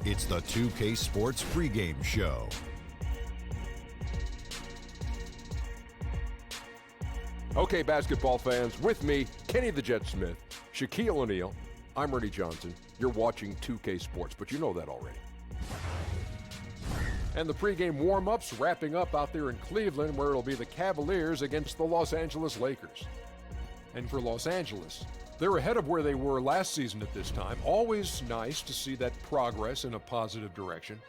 It's the 2K Sports pregame show. Okay, basketball fans, with me, Kenny the Jet Smith, Shaquille O'Neal, I'm Ernie Johnson. You're watching 2K Sports, but you know that already. And the pregame warm-ups wrapping up out there in Cleveland, where it'll be the Cavaliers against the Los Angeles Lakers. And for Los Angeles, they're ahead of where they were last season at this time. Always nice to see that progress in a positive direction.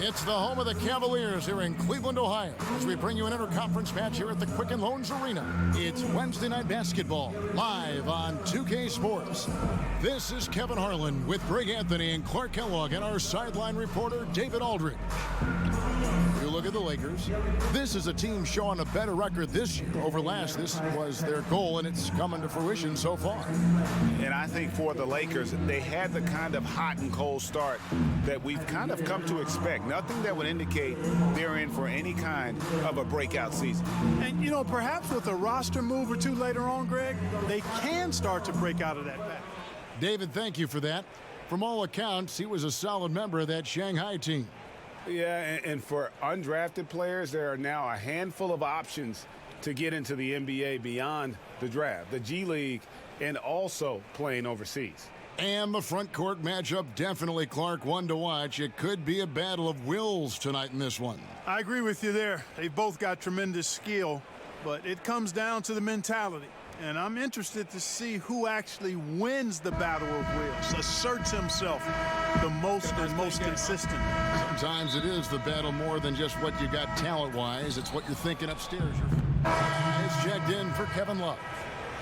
It's the home of the Cavaliers here in Cleveland, Ohio, as we bring you an interconference match here at the Quicken Loans Arena. It's Wednesday Night Basketball, live on 2K Sports. This is Kevin Harlan with Greg Anthony and Clark Kellogg and our sideline reporter, David Aldridge. You look at the Lakers. This is a team showing a better record this year over last. This was their goal, and it's coming to fruition so far. And I think for the Lakers, they had the kind of hot and cold start that we've kind of come to expect. Nothing that would indicate they're in for any kind of a breakout season. And, you know, perhaps with a roster move or two later on, Greg, they can start to break out of that pattern. David, thank you for that. From all accounts, he was a solid member of that Shanghai team. Yeah, and for undrafted players, there are now a handful of options to get into the NBA beyond the draft, the G League, and also playing overseas. And the front court matchup, definitely, Clark, one to watch. It could be a battle of wills tonight in this one. I agree with you there. They've both got tremendous skill, but it comes down to the mentality. And I'm interested to see who actually wins the battle of wills, asserts himself the most and most consistent. Sometimes it is the battle more than just what you got talent-wise. It's what you're thinking upstairs. It's checked in for Kevin Love.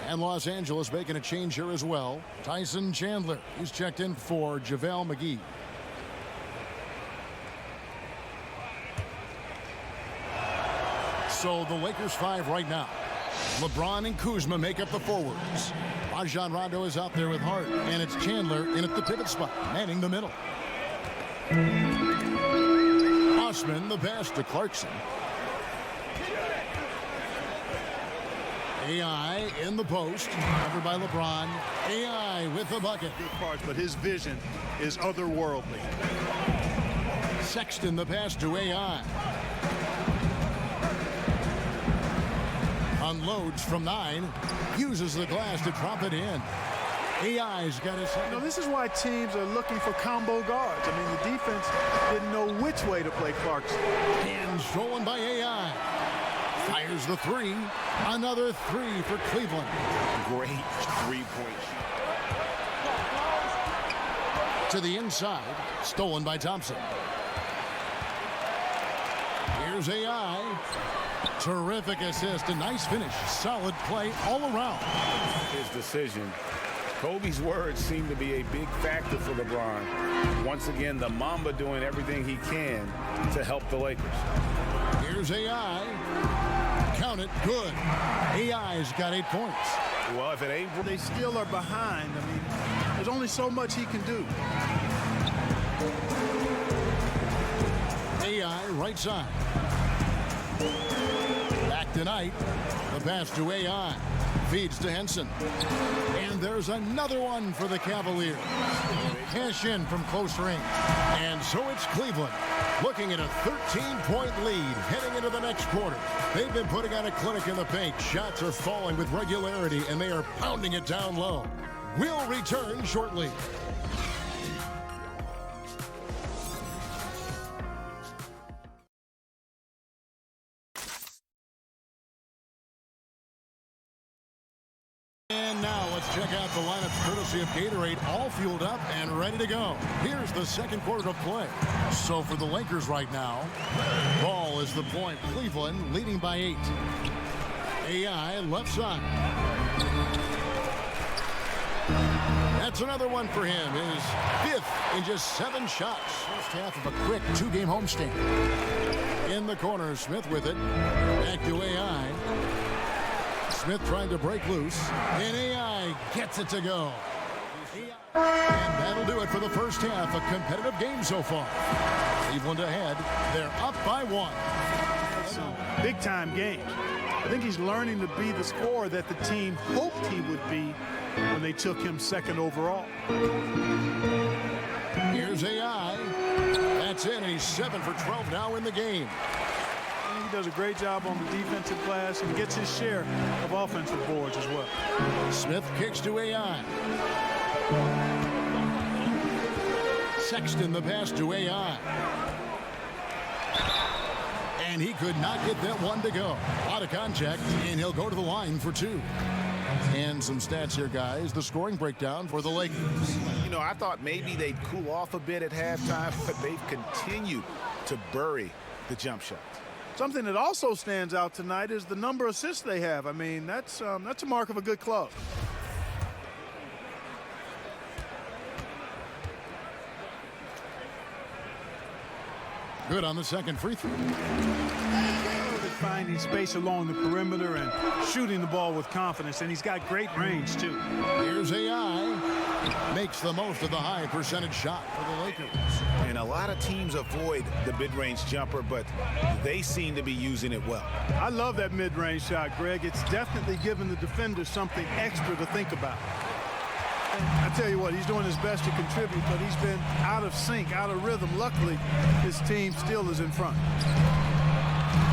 And Los Angeles making a change here as well. Tyson Chandler, he's checked in for JaVale McGee. So the Lakers 5 right now. LeBron and Kuzma make up the forwards. Rajon Rondo is out there with Hart, and it's Chandler in at the pivot spot, manning the middle. Osman, the pass to Clarkson. AI in the post, covered by LeBron. AI with the bucket. Good parts, but his vision is otherworldly. Sexton, the pass to AI. Unloads from 9, uses the glass to drop it in. AI's got his... You know, this is why teams are looking for combo guards. I mean, the defense didn't know which way to play Clarkson. And stolen by AI. Fires the 3. Another 3 for Cleveland. Great three-point shot. To the inside, stolen by Thompson. Here's AI. Terrific assist, a nice finish, solid play all around. His decision. Kobe's words seem to be a big factor for LeBron. Once again, the Mamba doing everything he can to help the Lakers. Here's AI. Count it, good. AI's got 8 points. Well, if it ain't... They still are behind. I mean, there's only so much he can do. AI right side. Back tonight. The pass to AI. Feeds to Henson. And there's another one for the Cavaliers. Cash in from close range. And so it's Cleveland looking at a 13-point lead heading into the next quarter. They've been putting on a clinic in the paint. Shots are falling with regularity, and they are pounding it down low. We'll return shortly. And now let's check out the lineups courtesy of Gatorade, all fueled up and ready to go. Here's the second quarter of play. So for the Lakers right now, ball is the point. Cleveland leading by 8. AI left side. That's another one for him. His 5th in just 7 shots. First half of a quick 2-game homestand. In the corner, Smith with it. Back to AI. Smith trying to break loose, and AI gets it to go. And that'll do it for the first half. A competitive game so far. Cleveland ahead. They're up by 1. Some big-time games. I think he's learning to be the scorer that the team hoped he would be when they took him 2nd overall. Here's AI. That's it. He's 7 for 12 now in the game. He does a great job on the defensive glass and gets his share of offensive boards as well. Smith kicks to AI. Sexton the pass to AI. And he could not get that one to go. Out of contact, and he'll go to the line for 2. And some stats here, guys. The scoring breakdown for the Lakers. You know, I thought maybe they'd cool off a bit at halftime, but they've continued to bury the jump shots. Something that also stands out tonight is the number of assists they have. I mean, that's a mark of a good club. Good on the second free throw. Finding space along the perimeter and shooting the ball with confidence, and he's got great range too. Here's AI. Makes the most of the high percentage shot for the Lakers. And a lot of teams avoid the mid-range jumper, but they seem to be using it well. I love that mid-range shot, Greg. It's definitely given the defender something extra to think about. And I tell you what, he's doing his best to contribute, but he's been out of sync, out of rhythm. Luckily, his team still is in front.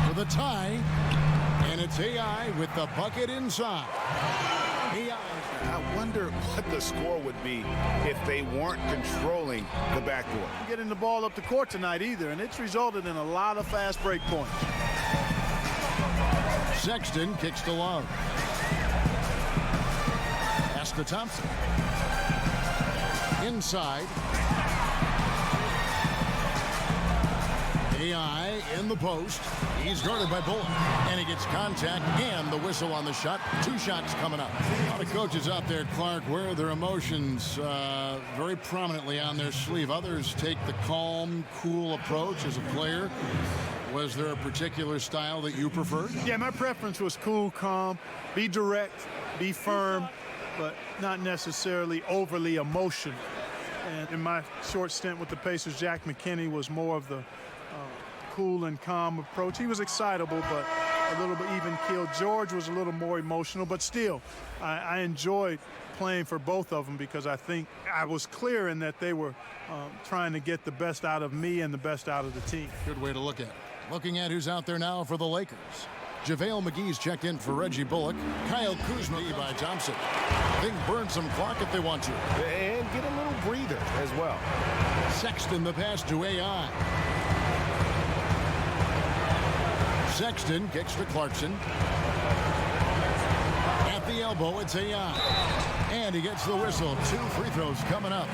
For the tie, and it's AI with the bucket inside. AI. I wonder what the score would be if they weren't controlling the backboard. Getting the ball up the court tonight either, and it's resulted in a lot of fast break points. Sexton kicks to Love. Pass to Thompson. Inside. AI in the post. He's guarded by Bullock, and he gets contact and the whistle on the shot. 2 shots coming up. A lot of coaches out there, Clark, wear their emotions very prominently on their sleeve. Others take the calm, cool approach as a player. Was there a particular style that you preferred? Yeah, my preference was cool, calm, be direct, be firm, but not necessarily overly emotional. And in my short stint with the Pacers, Jack McKinney was more of the cool and calm approach. He was excitable, but a little bit even-keeled. George was a little more emotional, but still, I enjoyed playing for both of them because I think I was clear in that they were trying to get the best out of me and the best out of the team. Good way to look at it. Looking at who's out there now for the Lakers. JaVale McGee's checked in for Reggie Bullock. Kyle Kuzma by Thompson. They can burn some clock if they want to. And get a little breather as well. Sexton the pass to AI. Sexton kicks to Clarkson. At the elbow, it's AI. And he gets the whistle. 2 free throws coming up.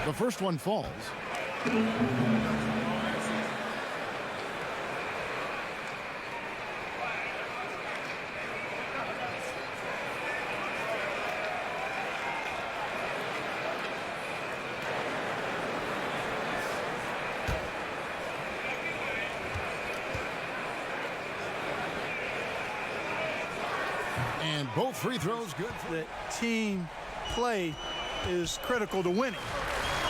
The first one falls. And both free throws good. The team play is critical to winning.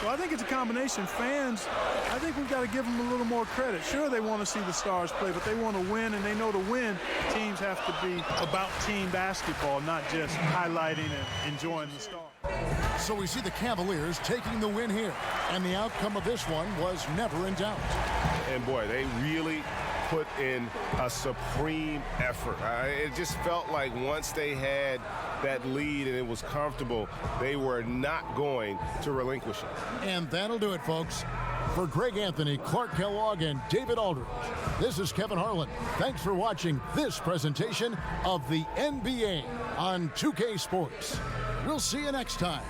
So I think it's a combination. Fans, I think we've got to give them a little more credit. Sure, they want to see the stars play, but they want to win, and they know to win, teams have to be about team basketball, not just highlighting and enjoying the stars. So we see the Cavaliers taking the win here. And the outcome of this one was never in doubt. And boy, they really put in a supreme effort. It just felt like once they had that lead and it was comfortable, they were not going to relinquish it. And that'll do it, folks. For Greg Anthony, Clark Kellogg, and David Aldridge, this is Kevin Harlan. Thanks for watching this presentation of the NBA on 2K Sports. We'll see you next time.